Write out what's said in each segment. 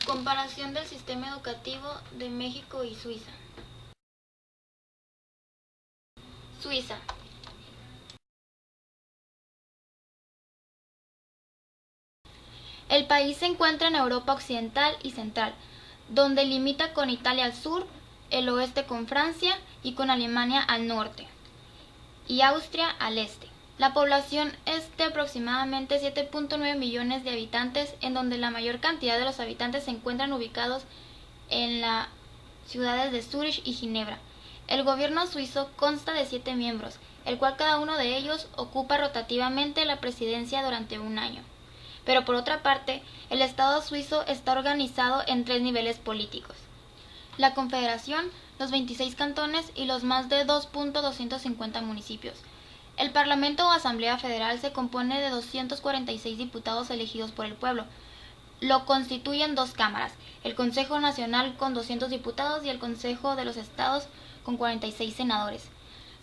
Comparación del sistema educativo de México y Suiza. Suiza. El país se encuentra en Europa Occidental y Central, donde limita con Italia al sur, el oeste con Francia y con Alemania al norte, y Austria al este. La población es de aproximadamente 7.9 millones de habitantes, en donde la mayor cantidad de los habitantes se encuentran ubicados en las ciudades de Zúrich y Ginebra. El gobierno suizo consta de 7 miembros, el cual cada uno de ellos ocupa rotativamente la presidencia durante un año. Pero por otra parte, el Estado suizo está organizado en 3 niveles políticos: la Confederación, los 26 cantones y los más de 2.250 municipios. El Parlamento o Asamblea Federal se compone de 246 diputados elegidos por el pueblo. Lo constituyen 2 cámaras, el Consejo Nacional con 200 diputados y el Consejo de los Estados con 46 senadores.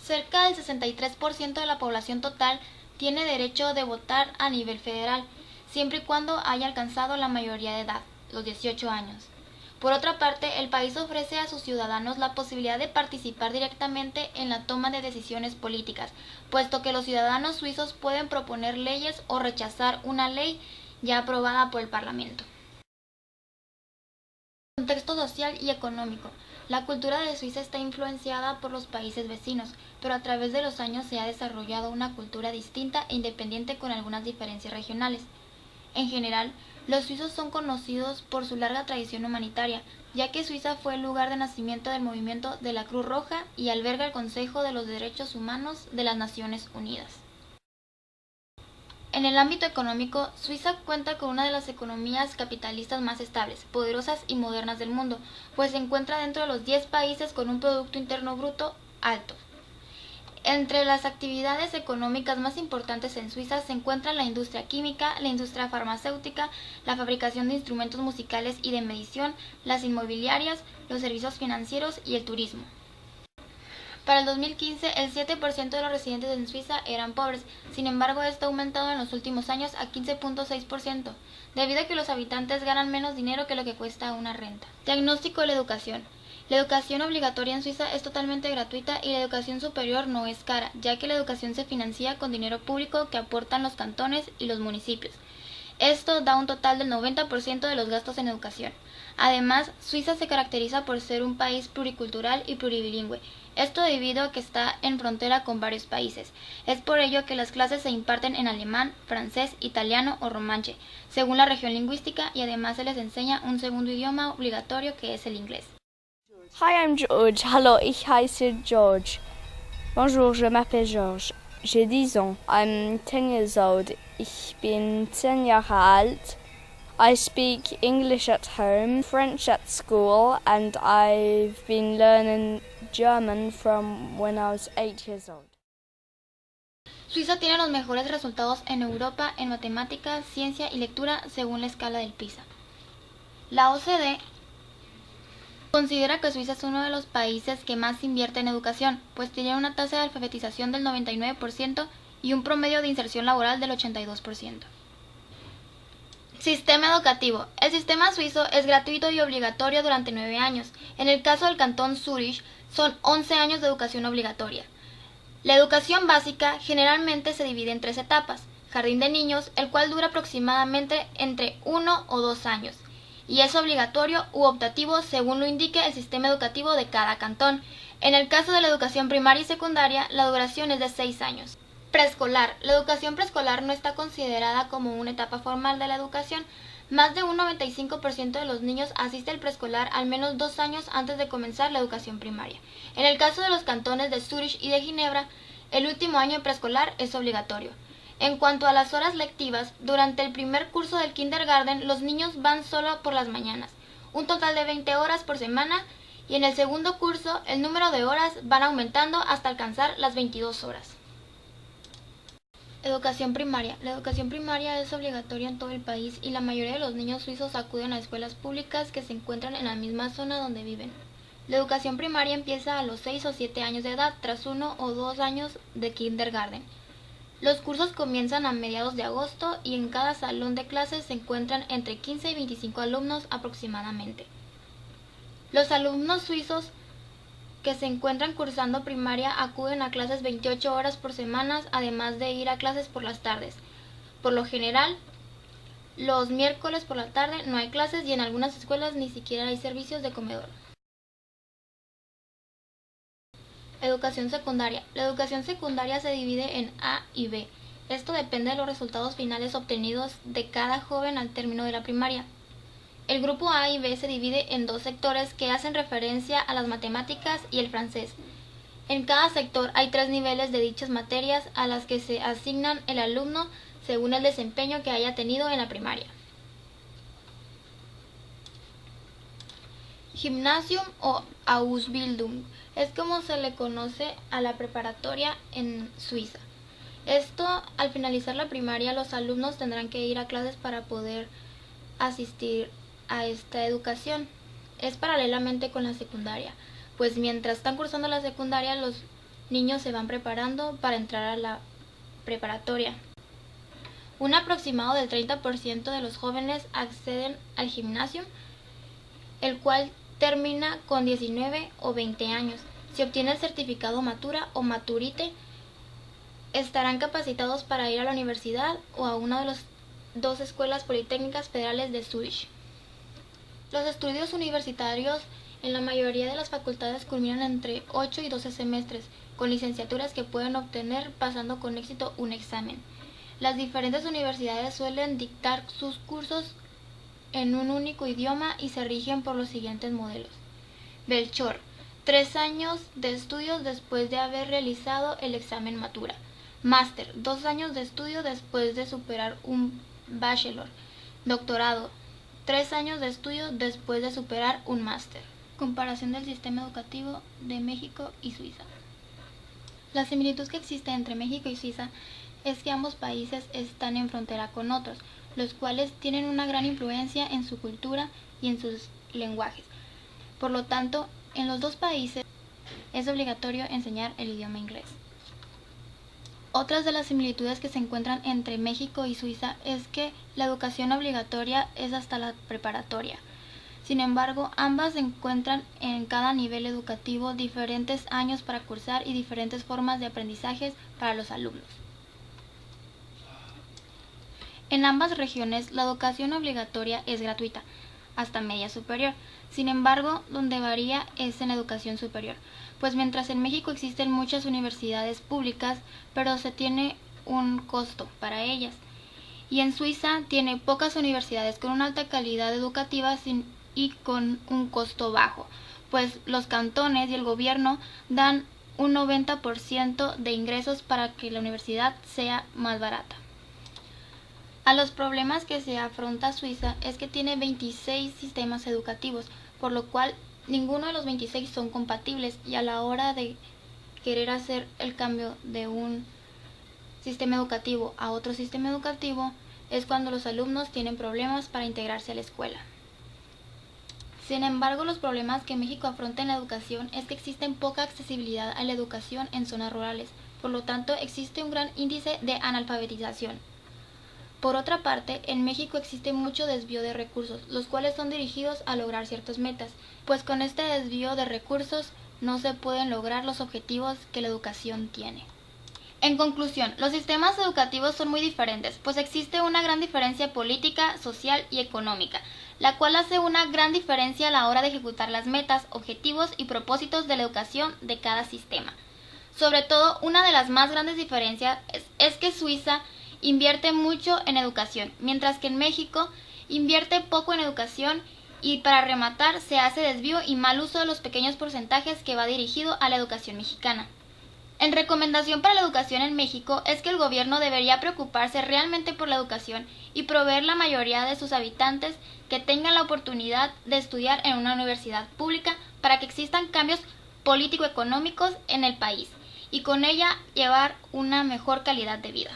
Cerca del 63% de la población total tiene derecho de votar a nivel federal, siempre y cuando haya alcanzado la mayoría de edad, los 18 años. Por otra parte, el país ofrece a sus ciudadanos la posibilidad de participar directamente en la toma de decisiones políticas, puesto que los ciudadanos suizos pueden proponer leyes o rechazar una ley ya aprobada por el Parlamento. Contexto social y económico. La cultura de Suiza está influenciada por los países vecinos, pero a través de los años se ha desarrollado una cultura distinta e independiente con algunas diferencias regionales. En general, los suizos son conocidos por su larga tradición humanitaria, ya que Suiza fue el lugar de nacimiento del movimiento de la Cruz Roja y alberga el Consejo de los Derechos Humanos de las Naciones Unidas. En el ámbito económico, Suiza cuenta con una de las economías capitalistas más estables, poderosas y modernas del mundo, pues se encuentra dentro de los 10 países con un Producto Interno Bruto alto. Entre las actividades económicas más importantes en Suiza se encuentran la industria química, la industria farmacéutica, la fabricación de instrumentos musicales y de medición, las inmobiliarias, los servicios financieros y el turismo. Para el 2015, el 7% de los residentes en Suiza eran pobres. Sin embargo, esto ha aumentado en los últimos años a 15.6%, debido a que los habitantes ganan menos dinero que lo que cuesta una renta. Diagnóstico de la educación. La educación obligatoria en Suiza es totalmente gratuita y la educación superior no es cara, ya que la educación se financia con dinero público que aportan los cantones y los municipios. Esto da un total del 90% de los gastos en educación. Además, Suiza se caracteriza por ser un país pluricultural y pluribilingüe, esto debido a que está en frontera con varios países. Es por ello que las clases se imparten en alemán, francés, italiano o romanche, según la región lingüística, y además se les enseña un segundo idioma obligatorio que es el inglés. Hi, I'm George. Hallo, ich heiße George. Bonjour, je m'appelle George. J'ai 10 ans. I'm 10 years old. Ich bin 10 Jahre alt. I speak English at home, French at school, and I've been learning German from when I was 8 years old. Suiza tiene los mejores resultados en Europa en matemáticas, ciencia y lectura según la escala del PISA. La OCDE considera que Suiza es uno de los países que más invierte en educación, pues tiene una tasa de alfabetización del 99% y un promedio de inserción laboral del 82%. Sistema educativo. El sistema suizo es gratuito y obligatorio durante 9 años. En el caso del cantón Zúrich, son 11 años de educación obligatoria. La educación básica generalmente se divide en 3 etapas. Jardín de niños, el cual dura aproximadamente entre 1 o 2 años, y es obligatorio u optativo según lo indique el sistema educativo de cada cantón. En el caso de la educación primaria y secundaria, la duración es de 6 años. Preescolar. La educación preescolar no está considerada como una etapa formal de la educación. Más de un 95% de los niños asiste al preescolar al menos 2 años antes de comenzar la educación primaria. En el caso de los cantones de Zúrich y de Ginebra, el último año de preescolar es obligatorio. En cuanto a las horas lectivas, durante el primer curso del kindergarten los niños van solo por las mañanas, un total de 20 horas por semana, y en el segundo curso el número de horas van aumentando hasta alcanzar las 22 horas. Educación primaria. La educación primaria es obligatoria en todo el país y la mayoría de los niños suizos acuden a escuelas públicas que se encuentran en la misma zona donde viven. La educación primaria empieza a los 6 o 7 años de edad, tras 1 o 2 años de kindergarten. Los cursos comienzan a mediados de agosto y en cada salón de clases se encuentran entre 15 y 25 alumnos aproximadamente. Los alumnos suizos que se encuentran cursando primaria acuden a clases 28 horas por semana, además de ir a clases por las tardes. Por lo general, los miércoles por la tarde no hay clases y en algunas escuelas ni siquiera hay servicios de comedor. Educación secundaria. La educación secundaria se divide en A y B. Esto depende de los resultados finales obtenidos de cada joven al término de la primaria. El grupo A y B se divide en dos sectores que hacen referencia a las matemáticas y el francés. En cada sector hay 3 niveles de dichas materias a las que se asignan el alumno según el desempeño que haya tenido en la primaria. Gymnasium o Ausbildung es como se le conoce a la preparatoria en Suiza. Esto, al finalizar la primaria, los alumnos tendrán que ir a clases para poder asistir a esta educación. Es paralelamente con la secundaria, pues mientras están cursando la secundaria, los niños se van preparando para entrar a la preparatoria. Un aproximado del 30% de los jóvenes acceden al gimnasio, el cual termina con 19 o 20 años. Si obtiene el certificado Matura o Maturite, estarán capacitados para ir a la universidad o a una de las 2 escuelas politécnicas federales de Zurich. Los estudios universitarios en la mayoría de las facultades culminan entre 8 y 12 semestres, con licenciaturas que pueden obtener pasando con éxito un examen. Las diferentes universidades suelen dictar sus cursos en un único idioma y se rigen por los siguientes modelos. Belchor, 3 años de estudios después de haber realizado el examen Matura. Máster, 2 años de estudio después de superar un bachelor. Doctorado, 3 años de estudio después de superar un máster. Comparación del sistema educativo de México y Suiza. La similitud que existe entre México y Suiza es que ambos países están en frontera con otros, los cuales tienen una gran influencia en su cultura y en sus lenguajes. Por lo tanto, en los dos países es obligatorio enseñar el idioma inglés. Otras de las similitudes que se encuentran entre México y Suiza es que la educación obligatoria es hasta la preparatoria. Sin embargo, ambas encuentran en cada nivel educativo diferentes años para cursar y diferentes formas de aprendizajes para los alumnos. En ambas regiones, la educación obligatoria es gratuita, hasta media superior. Sin embargo, donde varía es en la educación superior, pues mientras en México existen muchas universidades públicas, pero se tiene un costo para ellas. Y en Suiza tiene pocas universidades con una alta calidad educativa y con un costo bajo, pues los cantones y el gobierno dan un 90% de ingresos para que la universidad sea más barata. A los problemas que se afronta Suiza es que tiene 26 sistemas educativos, por lo cual ninguno de los 26 son compatibles y a la hora de querer hacer el cambio de un sistema educativo a otro sistema educativo es cuando los alumnos tienen problemas para integrarse a la escuela. Sin embargo, los problemas que México afronta en la educación es que existe poca accesibilidad a la educación en zonas rurales, por lo tanto existe un gran índice de analfabetización. Por otra parte, en México existe mucho desvío de recursos, los cuales son dirigidos a lograr ciertas metas, pues con este desvío de recursos no se pueden lograr los objetivos que la educación tiene. En conclusión, los sistemas educativos son muy diferentes, pues existe una gran diferencia política, social y económica, la cual hace una gran diferencia a la hora de ejecutar las metas, objetivos y propósitos de la educación de cada sistema. Sobre todo, una de las más grandes diferencias es que Suiza invierte mucho en educación, mientras que en México invierte poco en educación y para rematar se hace desvío y mal uso de los pequeños porcentajes que va dirigido a la educación mexicana. En recomendación para la educación en México es que el gobierno debería preocuparse realmente por la educación y proveer la mayoría de sus habitantes que tengan la oportunidad de estudiar en una universidad pública para que existan cambios político-económicos en el país y con ella llevar una mejor calidad de vida.